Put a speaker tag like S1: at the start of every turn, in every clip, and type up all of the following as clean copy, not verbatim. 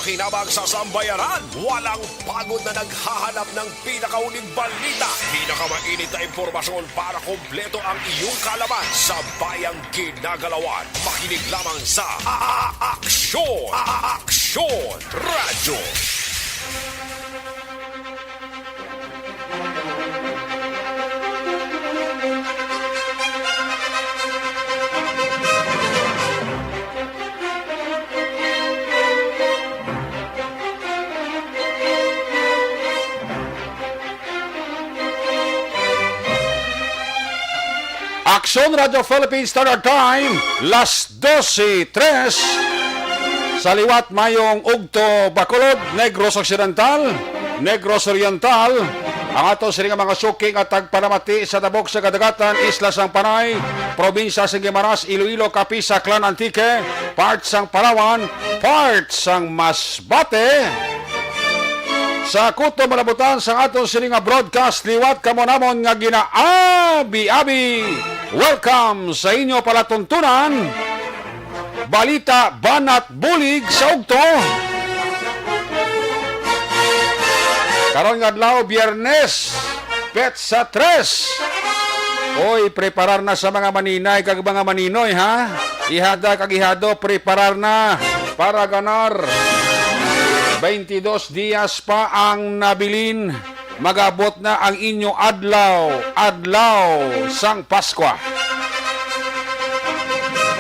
S1: pakinabang sa sambayanan. Walang pagod na naghahanap ng pinakauling balita. Pinakamainit na impormasyon para kumpleto ang iyong kalaman sa bayang kinagalawan. Makinig lamang sa Aksyon! Aksyon Radyo!
S2: Aksyon Radio Philippines Standard Time, las 12:03 sa liwat mayong Ugto, Bacolod, Negros Occidental, Negros Oriental, ang ato sining mga suking at tagpanamati sa tabok sa kadagatan, Isla sang Panay, probinsya sang Guimaras, Iloilo, Capiz, Clan Antique, parts sang Palawan, parts sang Masbate. Sa kuto malabutan sa aton sining broadcast liwat kamo namon nga ginaabi-abi. Welcome sa inyo palatuntunan. Balita banat bulig sa ugto. Karon nga adlaw Biyernes, petsa 3. Oy, preparar na sa mga maninay kag mga maninoy ha. Ihada kag ihado preparar na para ganar. 22 dias pa ang nabilin. Magabot na ang inyo adlaw sang Pasko.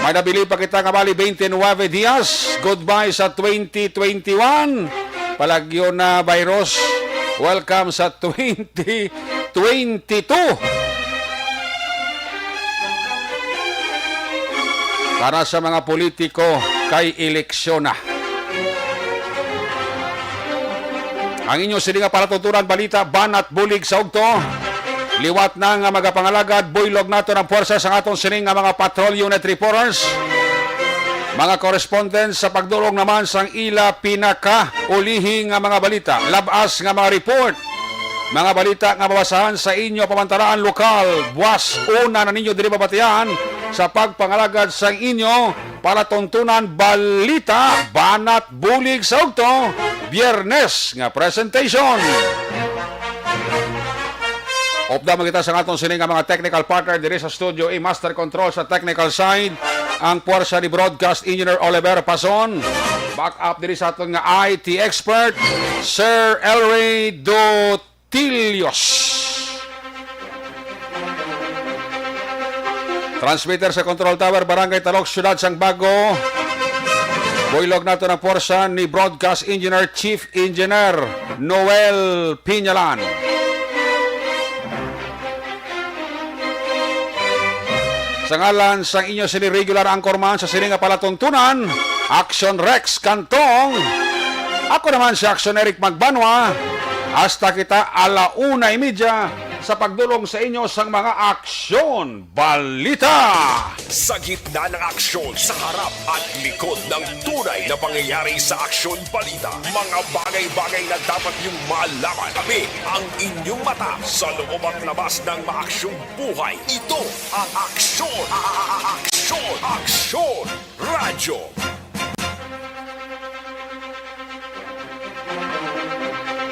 S2: May nabili pa kita kabali 29 dias. Goodbye sa 2021. Palagyo na virus. Welcome sa 2022. Para sa mga politiko kay eleksyon na. Ang inyo sininga palatuturan balita banat bulig sa ugto. Liwat na nga magapangalagad buylog nato ng puwersa sa aton sininga mga patrol unit reporters. Mga correspondents sa pagdulong naman sang ila pinaka-ulihi nga mga balita. Labas nga mga report. Mga balita nga mabasahan sa inyo pamantaraan lokal. Buwas una na ninyo diri babatian sa pagpangalagad sa inyo palatuntunan balita banat bulig sa ugto. Biyernes nga presentation. Opda magita sa atong sining nga mga technical partner diri sa studio master control sa technical side ang puwersa ni broadcast engineer Oliver Pason. Back up diri sa aton nga IT expert Sir Elray Dotilios. Transmitter sa control tower Barangay Talok, Syudad sang Bago. Buylog nato ng puwersa ni broadcast engineer Chief Engineer Noel Piñalan. Sa ngalan sang inyo sini regular anchorman sa sininga palatuntunan, Action Rex Cantong. Ako naman si Action Eric Magbanwa. Hasta kita 1:30 sa pagdulong sa inyo sang mga aksyon balita.
S1: Sa gitna ng aksyon, sa harap at likod ng tunay na pangyayari sa aksyon balita, mga bagay-bagay na dapat niyong malaman. Kami ang inyong mata sa loob at labas ng maaksyong buhay. Ito ang aksyon, aksyon radyo.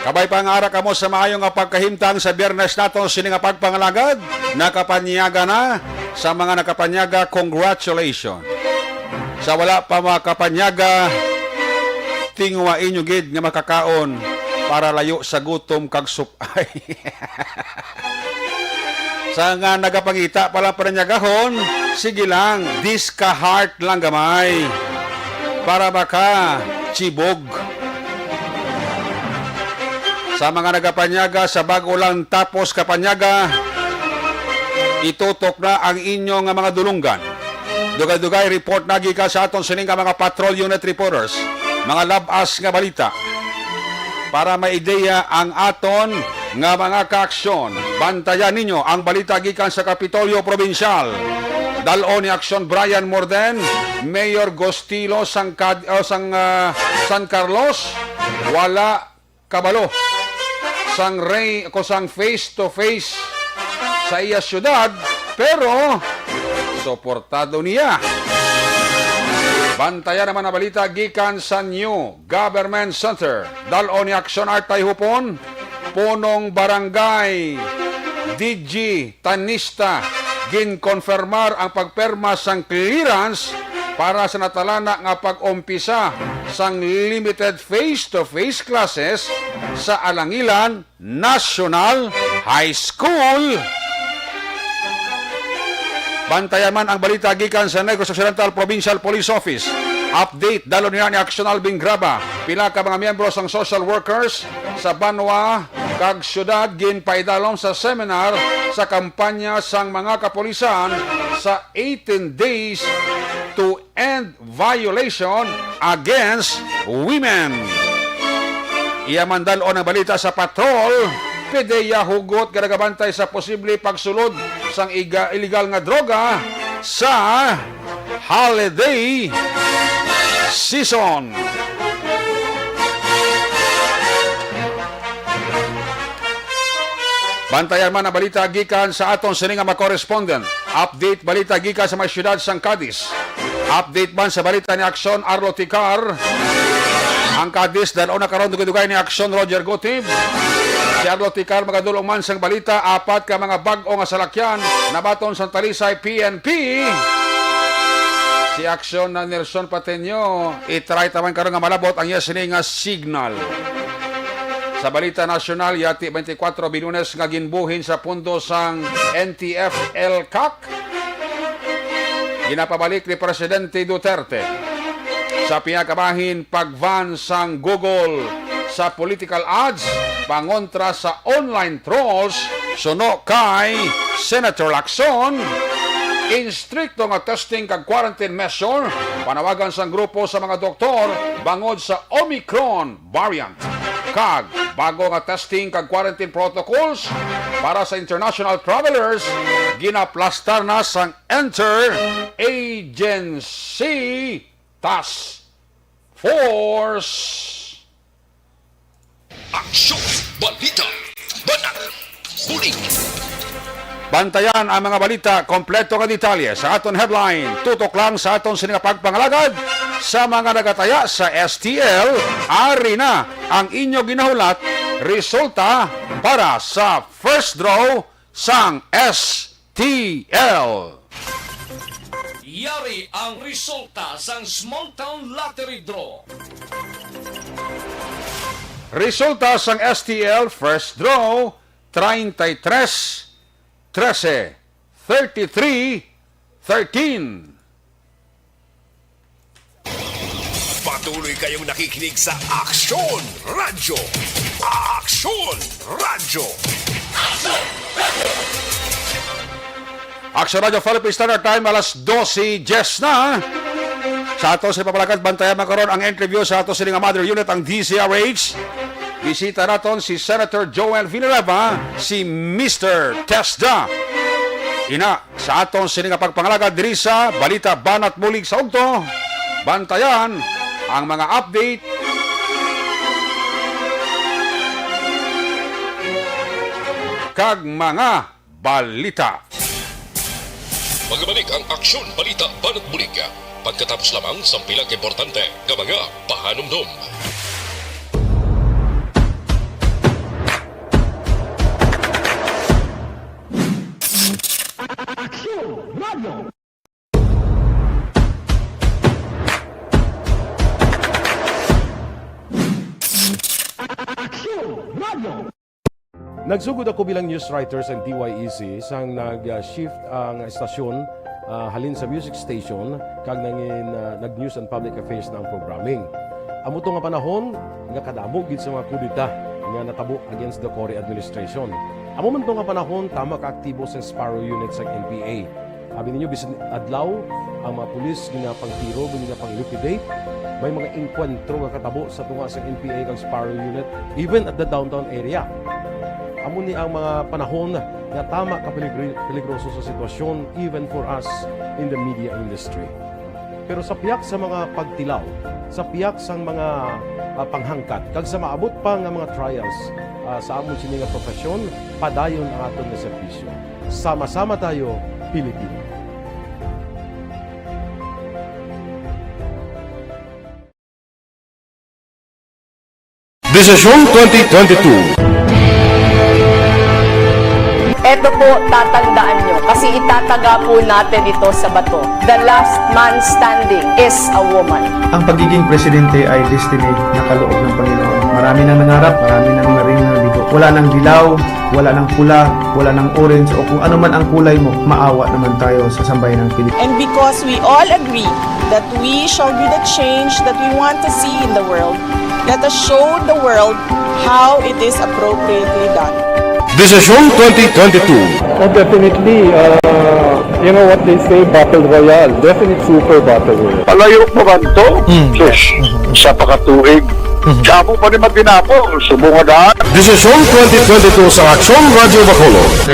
S2: Kabay pangara kamo sa maayong nga pagkahimtang sa Biyernes nato sini nga pagpangalagad. Nakapanyaga na sa mga nakapanyaga, congratulations. Sa wala pa makapanyaga, tingwa inyo gid nga makakaon para layo sa gutom kag supay. Sa nga nagapangita pala pananyagahon, sige lang, diska-heart lang gamay. Para baka chibog. Sa mga nagapanyaga, sa bago lang tapos kapanyaga, itutok na ang inyong mga dulunggan. Dugay-dugay report na gikan sa aton sining mga patrol unit reporters, mga labas nga balita. Para maideya ang aton nga mga kaaksyon, bantayan ninyo ang balita gikan sa Kapitolyo Provincial. Dalo ni Aksyon Brian Morden, Mayor Gostilo San Carlos, wala kabalo. Sang Rey ko sang face to face sa iya syudad, pero suportado niya. Bantayan naman na balita gikan sa New Government Center. Dalo ni Action Art tay hupon, punong barangay DG Tanista ginkonfirmar ang pagperma sang clearance para sa natalana nga pag-umpisa sang limited face-to-face classes sa Alangilan National High School. Bantayan man ang balita gikan sa Negros Occidental Provincial Police Office. Update dalo niya ni Action Albing Graba. Pila ka mga miyembro sang social workers sa Banwa kag syudad ginpaidalom sa seminar sa kampanya sang mga kapulisan sa 18 days to end violation against women. Iyaman dalo ang balita sa patrol. Pedeya hugot garagabantay sa posible pagsulod sang illegal nga droga sa holiday season. Bantayan man ang balita gikan sa aton sining nga correspondent. Update balita gikan sa mga syudad sang Cadiz. Update man sa balita ni Action Arlo Ticar. Ang Cadiz dalo na karon dugay-dugay ni Action Roger Gotib. Si Arlo Ticar magadulong man sang balita, apat ka mga bag-o nga salakyan nabaton sa Talisay PNP. Si Action na Nelson Pateño itry taman karon nga malabot ang iya sini nga signal. Sa balita nasyonal, yati 24 binunes nga ginbuhin sa pundo sang NTF-ELCAC. Ginapabalik ni Presidente Duterte. Sa pinakabahin pagvan sang Google sa political ads, pangontra sa online trolls, suno kay Senator Lacson. Instrikto nga testing kag quarantine measure, panawagan sang grupo sa mga doktor bangod sa Omicron variant. Kag bago nga testing kag quarantine protocols para sa international travelers, ginaplastar na sang Interagency Task Force.
S1: Aksyon, balita, banat, huling.
S2: Bantayan ang mga balita, kompleto nga detalye sa aton headline. Tutok lang sa aton sinigapagpangalagad sa mga nagataya sa STL. Ari na ang inyo ginahulat resulta para sa first draw sang STL.
S3: Yari ang resulta sang Small Town Lottery Draw.
S2: Resulta sang STL first draw 33 13 33 13.
S1: Patuloy kayong nakikinig sa Aksyon Radyo. Aksyon Radyo.
S2: Action Radio Philippines Standard Time alas 12:10 na. Sa ato sa papalagad bantayan makaroon ang interview sa ato sining mother unit ang DCRH. Bisita naton si Senator Joel Villanueva, si Mr. Tesda. Ina sa aton sining pagpangalagad diri sa balita banat bulig sa ugto. Bantayan ang mga update kag mga balita.
S1: Magbalik ang Aksyon Balita Banat Bulig. Pagkatapos lamang sa pilang importante nga mga pahanumdum.
S4: Nagsugod ako bilang news writer sa DYEC sang nag-shift ang estasyon halin sa music station kag nag-news and public affairs na ang programming. Amo to nga panahon nga kadamo gid sa mga kudita nga natabo against the Cory administration. Amo man to nga panahon tama ka aktibo sa Sparrow unit sa NPA. Abi ninyo bisan adlaw ang mga pulis ginapangtiro, ginapang-liquidate. May mga inkwentro nga katabo sa tunga sa NPA kag Sparrow unit even at the downtown area. Amo ni ang mga panahon nga tama ka peligroso sa sitwasyon even for us in the media industry. Pero sa piyak sa mga pagtilaw, sa piyak sa mga panghangkat, kag sa maabot pa nga mga trials sa amon sini nga profesyon, padayon ang aton nga serbisyo. Sama-sama tayo, Pilipino.
S5: Desisyon 2022.
S6: Ito po, tatandaan nyo, kasi itataga po natin ito sa bato. The last man standing is a woman.
S7: Ang pagiging presidente ay destiny na kaloob ng Panginoon. Marami nang nangarap, marami nang naring nabigo. Wala nang dilaw, wala nang pula, wala nang orange, o kung ano man ang kulay mo, maawa naman tayo sa sambayan ng Pilipinas.
S8: And because we all agree that we shall be the change that we want to see in the world, let us show the world how it is appropriately done.
S5: Desisyon 2022.
S9: Definitely, you know what they say, Battle Royale. Definite super Battle Royale.
S10: Palayo mo ba ito? Sus, sa pakatuig. Sabo pa rin matinapo, subungadaan.
S5: Desisyon 2022 sa Aksyon Radio Bacolod.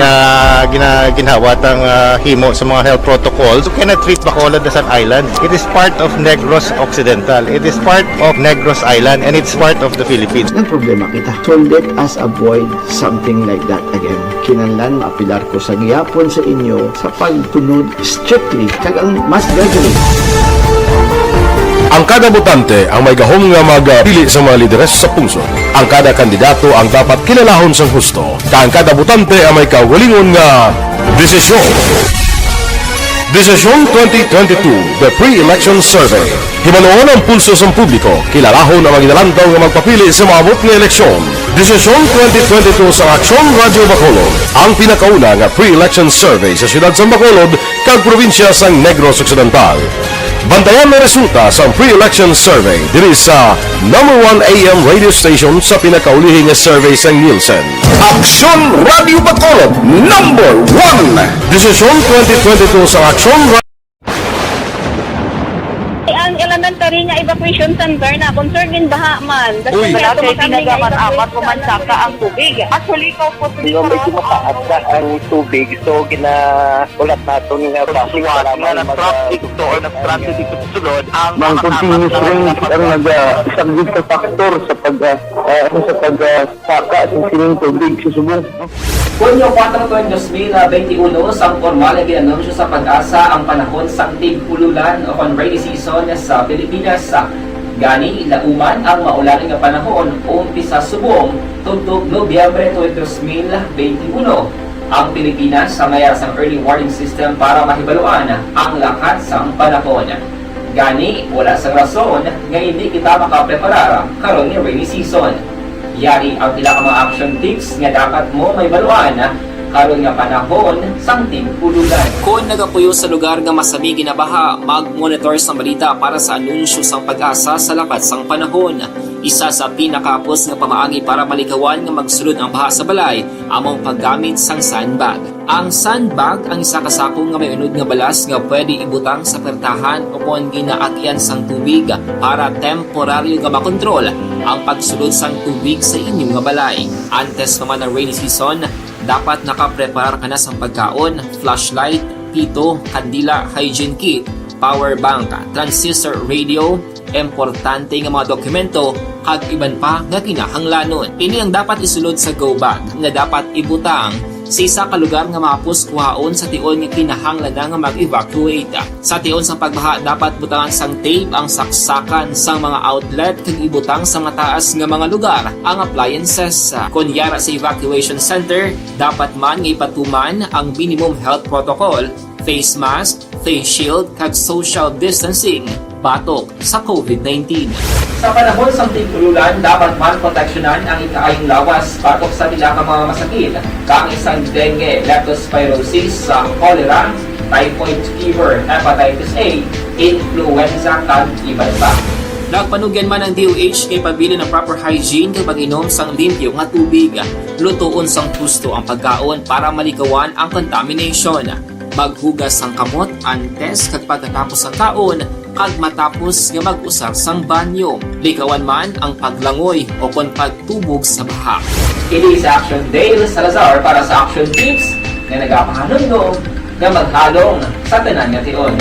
S11: Ginhawat ang himo sa mga health protocols. You cannot treat Bacolod as an island. It is part of Negros Occidental. It is part of Negros Island and it's part of the Philippines.
S12: Ang problema kita. So let us avoid something like that again. Kinahanglan maapilar ko sa gihapon sa inyo sa pagtunod strictly kag ang mas gradually.
S5: Ang kada botante ang may gahom nga magpili sa mga lideres sa pungsod. Ang kada kandidato ang dapat kilalahon sang husto. Ang kada botante ang may kawalingon nga desisyon. Desisyon 2022, the pre-election survey. Himanuon ang pulso sa publiko, kilalahon ang magidalantaw nga magpapili sa maabot nga eleksyon. Desisyon 2022 sa Aksyon Radio Bacolod, ang pinakauna nga pre-election survey sa siyudad sa Bacolod kag probinsya sang Negros Occidental. Bantayan na resulta sa pre-election survey diri sa #1 AM radio station sa pinakaulihing nga survey sa Nielsen. Aksyon Radio Bacolod, #1. Desisyon 2022 sa Aksyon Radio.
S13: Ang elementary nga evacuation center na concern din baha man.
S6: Uy, kasi tinagaman apat kumansaka ang tubig. Actually, ikaw po
S10: Hindi mo medyo mataas na ang tubig. So, ulat nato nga pasiwala nga ng traffic to or nag-transit dito sa sulod. Ang continuous rain ang nag-sagbit sa factor sa pagsaka sa sining tubig sa subong.
S14: Kunyo 4/2021 sang formal na ginanunsyo sa Pag-asa ang panahon sang tig-ululan o kon rainy season sa Pilipinas. Gani ilauman ang maulan nga panahon umpisa subong tugtog Nobyembre 2021. Ang Pilipinas sa mayar sang early warning system para mahibaluan ang lakat sang panahon. Gani wala sang rason nga hindi kita makapreparar karon ni rainy season. Yari ang pila ka mga action tips nga dapat mo may baluan karon nga panahon sang tig-ululan. Kung nagapuyo sa lugar nga masabi ginabaha, mag-monitor sa balita para sa anunsyo sang Pag-asa sa lakat sang panahon. Isa sa pinakapos nga pamaagi para malikawan nga magsulod ang baha sa balay among paggamit sang sandbag. Ang sandbag ang isa ka sako nga may unod nga balas nga pwede ibutang sa pertahan o kung ginaagyan sang tubig para temporaryo nga makontrol ang pagsulod sang tubig sa inyong nga balay. Antes naman ng rainy season, dapat nakapreparar ka na sa pagkaon, flashlight, pito, kandila, hygiene kit, power bank, transistor radio, importante nga mga dokumento, kag iban pa nga kinahanglanon. Ini ang dapat isulod sa go bag nga dapat ibutang sa isa ka lugar nga mapus kuhaon sa tion nga kinahanglan nga mag-evacuate. Sa tion sa pagbaha dapat butangan sang tape ang saksakan sang mga outlet kag ibutang sa mga taas nga mga lugar ang appliances. Kunyara sa evacuation center, dapat man nga ipatuman ang minimum health protocol, face mask, face shield kag social distancing batok sa COVID-19. Sa panahon sa tig-ululan, dapat man proteksyonan ang ikaayong lawas batok sa pila ka mga masakit, kang isang dengue, leptospirosis, cholera, typhoid fever, hepatitis A, influenza, kag iban pa. Nagpanugyan man ang DOH kay pabili ng proper hygiene kay pag-inom sang limpyo nga tubig. Lutuon sang gusto ang pagkaon para malikawan ang contamination. Maghugas sang kamot antes kag pagkatapos ang kaon kag matapos nga mag-usar sang banyo. Likawan man ang paglangoy o kon pagtubog sa baha. Kini sa Action Dale Salazar para sa Action Tips nga nagapahanundong nga maghalong sa tanan nga tion.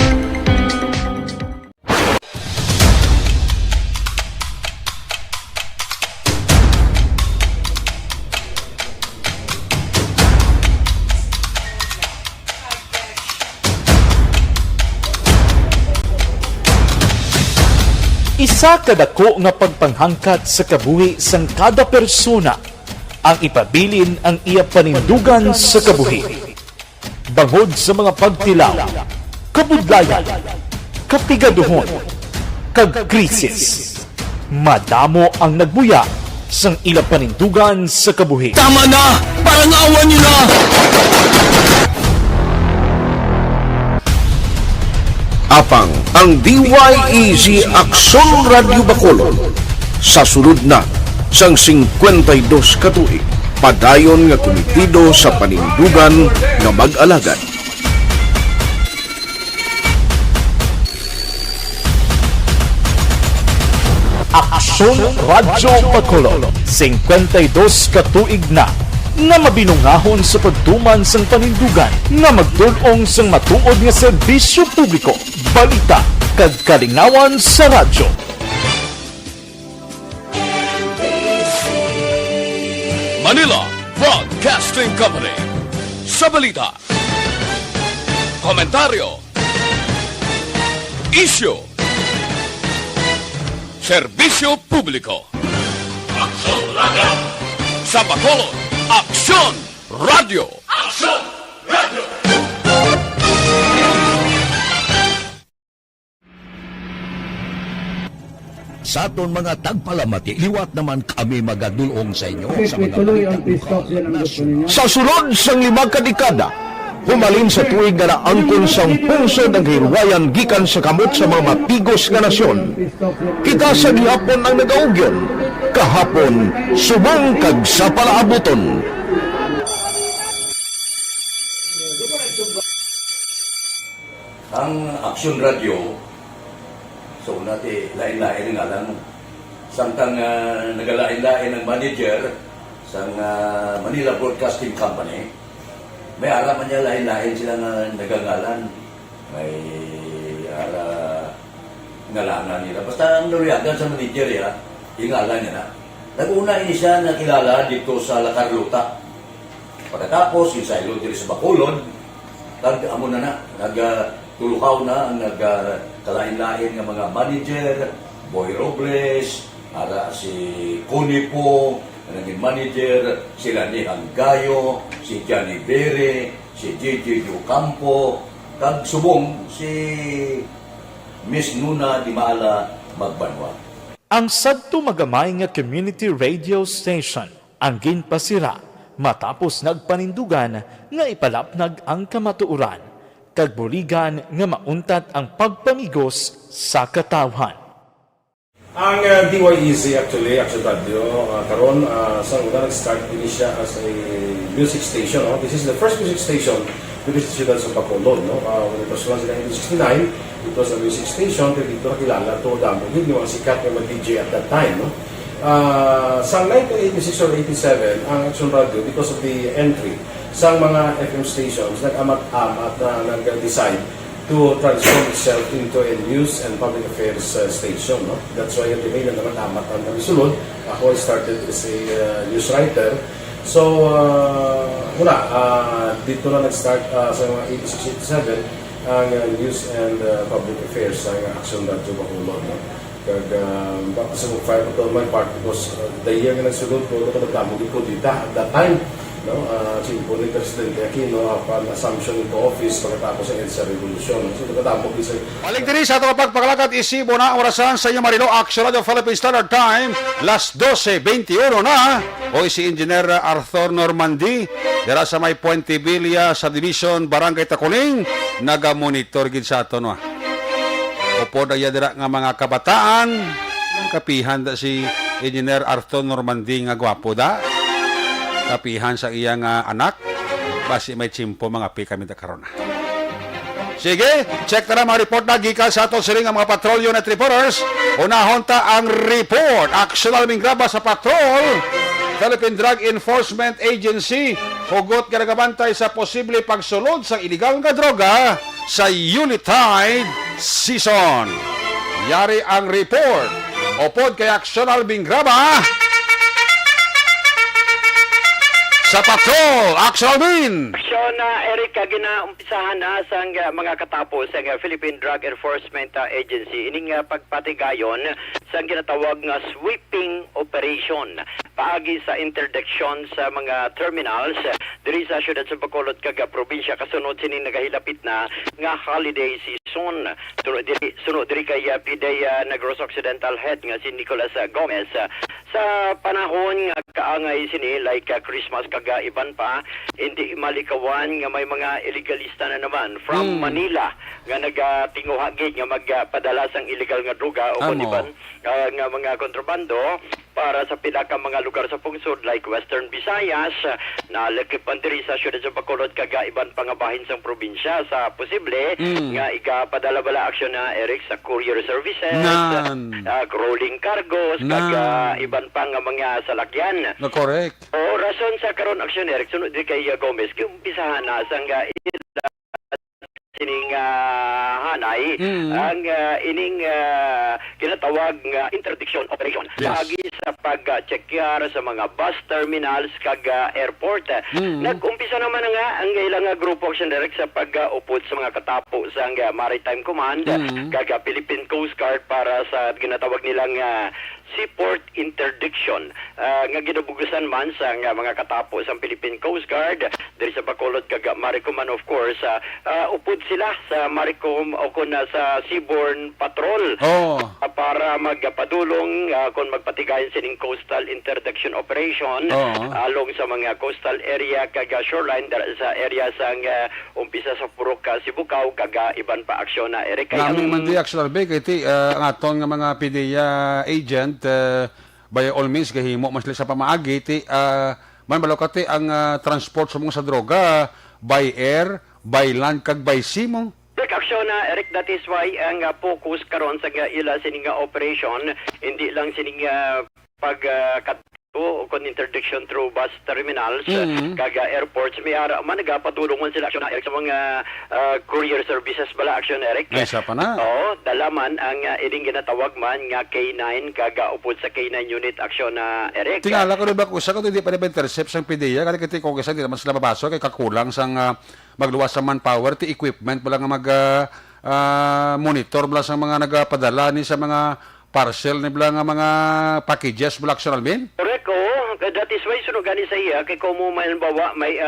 S15: Usa kadako nga pagpanghangkat sa kabuhi sang kada persona ang ipabilin ang iya panindugan sa kabuhi. Bangod sa mga pagtilaw, kabudlayan, kapigaduhon, kag krisis. Madamo ang nagbuya sang ila panindugan sa kabuhi.
S5: Tama na! Parang awan niyo na! Apang ang DYEZ Aksyon Radio Bacolod sa sulod na sang 52 katuig padayon nga komitido sa panindugan nga mag-alagad.
S15: Aksyon Radio Bacolod 52 katuig na nga mabinungahon sa pagtuman sang panindugan nga magtulong sang matuod nga serbisyo publiko, balita kag kalingawan sa radyo.
S1: Manila Broadcasting Company. Sa balita, komentaryo, issue, serbisyo publiko. Aksyon Radio! Sa Bacolod, Aksyon Radio! Aksyon Radio!
S16: Sa aton mga tagpalamati, liwat naman kami magadulong sa inyo sa mga
S5: Sa sulod sang 5 kadekada, humalin sa tuig nga naangkon sang pulso ng hirwayan gikan sa kamot sa mga mapigos nga nasyon. Kita sa gihapon ang nagaugyon, kahapon subong kag sa palaabuton.
S16: ang Aksyon Radio. So nati lain-lain nga lang samtang nagalain-lain ng manager sa Manila Broadcasting Company. May araman niya lain-lain sila nga nagangalan. May ngalangan nila. Basta ang naluyagan sa manager ya, ingalan niya na. Nag-una ini siya nakilala dito sa La Carlota. Pagkatapos, yung sa dito sa Bacolod, amo na nagtulukaw na ang nagkalain-lain ng mga manager, Boy Robles, si Cunipo, naging manager, sila ni Hanggayo, si Johnny Bere, si JJ Ocampo, kag subong si Miss Nuna Di Maala Magbanwa.
S15: Ang sadto magamay nga community radio station ang ginpasira matapos nagpanindugan nga ipalapnag ang kamatuoran kag buligan nga mauntat ang pagpamigos sa katawhan.
S4: Ang DYEZ actually, Aksyon Radio, karon sa una nag-start din siya as a music station. No? This is the first music station dito sa siyudad sa Bacolod. No? When it was launched in 1969, it was a music station. Pero dito nakilala to damo yung mga sikat na DJ at that time. No? Sa 1986 or 87, ang Aksyon Radio, because of the entry sa mga FM stations, nag-amat-amat na nag-decide to transform itself into a news and public affairs station. No? That's why yung remain na naman amat ang namisulod. Ako started as a news writer. So, dito na nag-start sa mga 86-87 ang news and public affairs sa Aksyon Radio Bacolod. No? Kag baka sa mga fire to my part because the year nga nagsulod ko, nagdamog ko dito at that time. No, simple ni Presidente Aquino upon assumption into office pagkatapos sa EDSA Revolution. So, nagdamog isa.
S2: Balik din sa itong pagpagalakat, isibo na orasan sa iyo Marino, Aksyon Radio Philippine Standard Time, las 12:21 na. O si Engineer Arthur Normandy, dira sa may Puente Villa sa Division Barangay Taculing, naga-monitor gid sa ato no. Opo na dira nga mga kabataan, kapihan da si Engineer Arthur Normandy nga gwapo da. Kapihan sa iyang anak, basi may chimpo mga pi kami da karon. Sige, check na mga report na gikan sa ato siring ang mga patrol unit reporters. Unahon ta ang report. Aksyon alming graba sa patrol. Philippine Drug Enforcement Agency hugot nga nagabantay sa posible pagsulod sa iligal nga droga sa Unitide season. Yari ang report. Opod kay Aksyon alming graba sa patrol. Aksyon almin.
S10: Aksyon Eric, ginaumpisahan na sa mga katapos ang Philippine Drug Enforcement Agency ining pagpatigayon sa ginatawag nga sweeping operation paagi sa interdiction sa mga terminals diri sa siyudad sa Bacolod kag probinsya kasunod sining nagahilapit na nga holiday season. Sunod diri kay PDEA Negros Occidental Head nga si Nicolas Gomez sa panahon nga kaangay sini like Christmas kag iban pa, hindi malikawan nga may mga illegalista na naman from Manila nga nagatinguhagid nga magpadala sang illegal nga droga o kung iban nga mga kontrabando para sa pila ka mga lugar sa pungsod like Western Visayas na lakipan diri sa siyudad sa Bacolod kag iban pa nga bahin sang probinsya sa posible nga ikapadala bala aksyon na Eric sa courier services, rolling cargos kag iban pa nga mga salakyan.
S2: No, correct.
S10: O rason sa karon aksyon Eric sunod di kay Gomez kumpisahan na sang sining hanay ang ining kinatawag nga interdiction operation paagi sa pag-checkar sa mga bus terminals kag airport. Nag-umpisa naman nga ang ilang grupo action direct sa pag-upod sa mga katapo sa Maritime Command kag Philippine Coast Guard para sa ginatawag nilang seaport interdiction nga ginabugusan man sa mga katapos ang Philippine Coast Guard diri sa Bacolod kag Maricom of course upod sila sa Maricom o kun sa Seaborne Patrol para magpadulong kung magpatigayon sining coastal interdiction operation along sa mga coastal area kag shoreline sa area sa umpisa sa Purok Sibukaw kag iban pa aksyon na Eric kay
S2: Naming mandi aksyon albe kay ang aton nga mga PDEA agent by all means gahimo mas sa pamaagi man balokati ang transport sa mga sa droga by air, by land kag by sea mo.
S10: Aksyon na Eric, that is why ang focus karon sa ila sining operation hindi lang sining o kon interdiction through bus terminals kag airports may ara man nagapadulong man sila aksyon na Eric sa mga courier services bala aksyon Eric.
S2: Ay sa pa na.
S10: Dalaman ang ining ginatawag man nga K9 kag upod sa K9 unit aksyon na Eric.
S2: Tingala ko ba kusa ko hindi pa intercept sang PDEA kasi kay kongresan di naman sila mapasok kay kakulang sang magluwas sa manpower ti equipment bala nga mag monitor bala sa mga nagapadala ni sa mga parcel ni bala nga mga packages bala aksyon almin.
S10: That is why sunog gani sa iya kay kung mo bawa may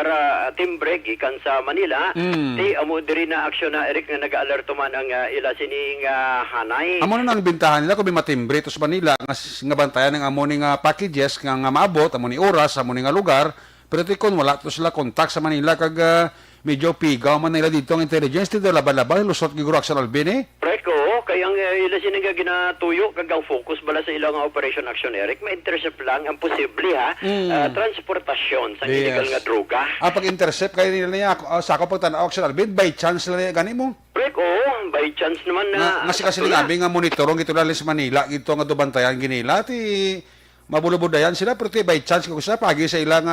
S10: timbre gikan sa Manila di amo diri na aksyon na Eric nga nag-alerto man ang ila sining hanay.
S2: Amo na nang bintahan nila kung may matimbre to sa Manila nga bantayan ng amo ni nga packages nga maabot amo ni oras amo ni nga lugar pero tikon wala to sila kontak sa Manila kag medyo pigaw man nila dito ang intelligence dito laban-laban lusot giguro aksyon albin
S10: kaya ang ila sining ginatuyo kag ang focus bala sa ilang operation action Eric ma-intercept lang ang posible transportasyon sa illegal nga droga.
S2: Pag intercept kay nila niya sa ako pagtanaw action albin by chance lang gani mo.
S10: By chance naman na
S2: kasi sinabi nga monitorong ito lang sa Manila ito nga dubantayan ginila ti mabulubudayan sila pero by chance ko sa pagi sa ilang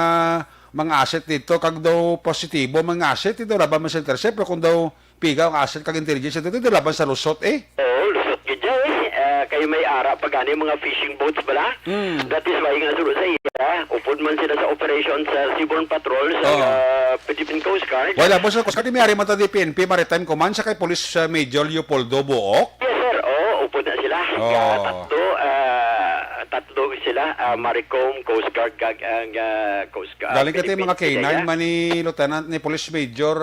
S2: mga asset dito kag daw positibo mga asset dito laban man sa intercept pero kung daw pigaw ang asset kag intelligence dito laban sa lusot
S10: lusot gidya kayo may ara pag ano mga fishing boats bala. That is why nga sunod sa iya upod man sila sa operation sa Seaborne Patrol sa Philippine Coast Guard.
S2: Wala po sa Coast Guard may ari man ta di PNP Maritime Command sa kay Police Major Leopoldo Buok.
S10: Yes sir, upod na sila. Tatlo sila Maricom, Coast Guard kag Coast Guard.
S2: Galing kati mga K9 man ni Lieutenant ni Police Major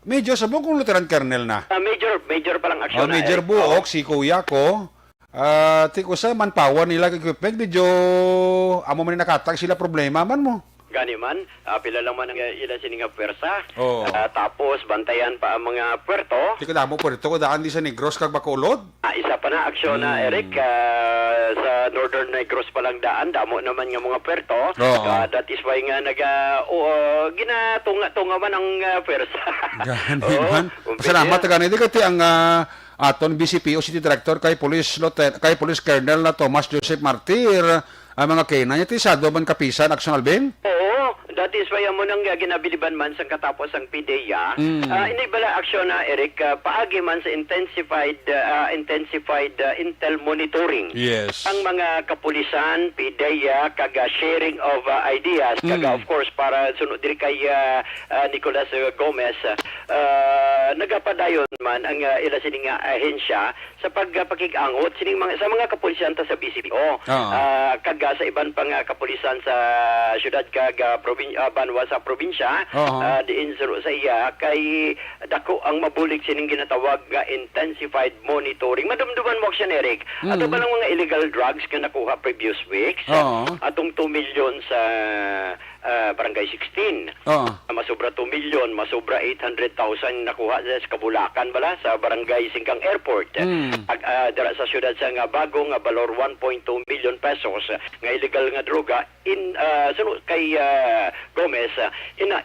S2: Major sa kung Lieutenant Colonel na.
S10: Major pa lang aksyon na.
S2: Major Buok si Kuya ko. Tiko sa manpower nila equipment medyo amo man nakatag sila problema man mo.
S10: Gani man, pila lang man ang ila sining pwersa. Tapos bantayan pa ang mga puerto.
S2: Di ka damo puerto ko daan di sa Negros kag Bacolod.
S10: Isa pa na aksyon na Eric sa Northern Negros pa lang daan damo naman nga mga puerto. That is why nga ginatunga man ang pwersa.
S2: Gani man. Salamat gani di kati ang aton BCPO City Director kay Police Colonel na Thomas Joseph Martir ang mga K9 iti sado man kapisan aksyon albin.
S10: That that is why mo nang ginabiliban man sa katapos ang PDEA. Ini bala aksyon na Eric paagi man sa intensified intel monitoring.
S2: Yes.
S10: Ang mga kapulisan, PDEA, kaga sharing of ideas, kaga of course para sunod diri kay Nicolas Gomez, nagapadayon man ang ila sining ahensya sa pagpakig-angot sining mga sa mga kapulisan ta sa BCPO. Kaga sa iban pang kapulisan sa syudad kaga banwa sa probinsya, diin sa iya kay dako ang mabulig sining ginatawag nga intensified monitoring. Madumduman mo siya, Eric. Ato ba lang mga illegal drugs nga nakuha previous weeks? Atong 2 million sa Barangay 16. Masobra 2 million, masobra 800,000 nakuha sa Kabulakan bala sa Barangay Singkang Airport. Dara sa syudad sa nga bago nga balor 1.2 million pesos nga illegal nga droga sunod kay Gomez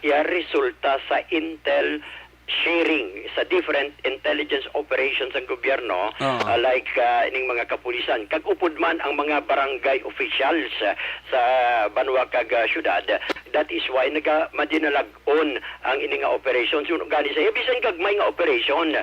S10: iya resulta sa intel sharing sa different intelligence operations ng gobyerno like ining mga kapulisan kag upod man ang mga barangay officials sa banwa kag syudad. That is why madinalag-on ang ining nga operation. So gani sa bisan kag may nga operation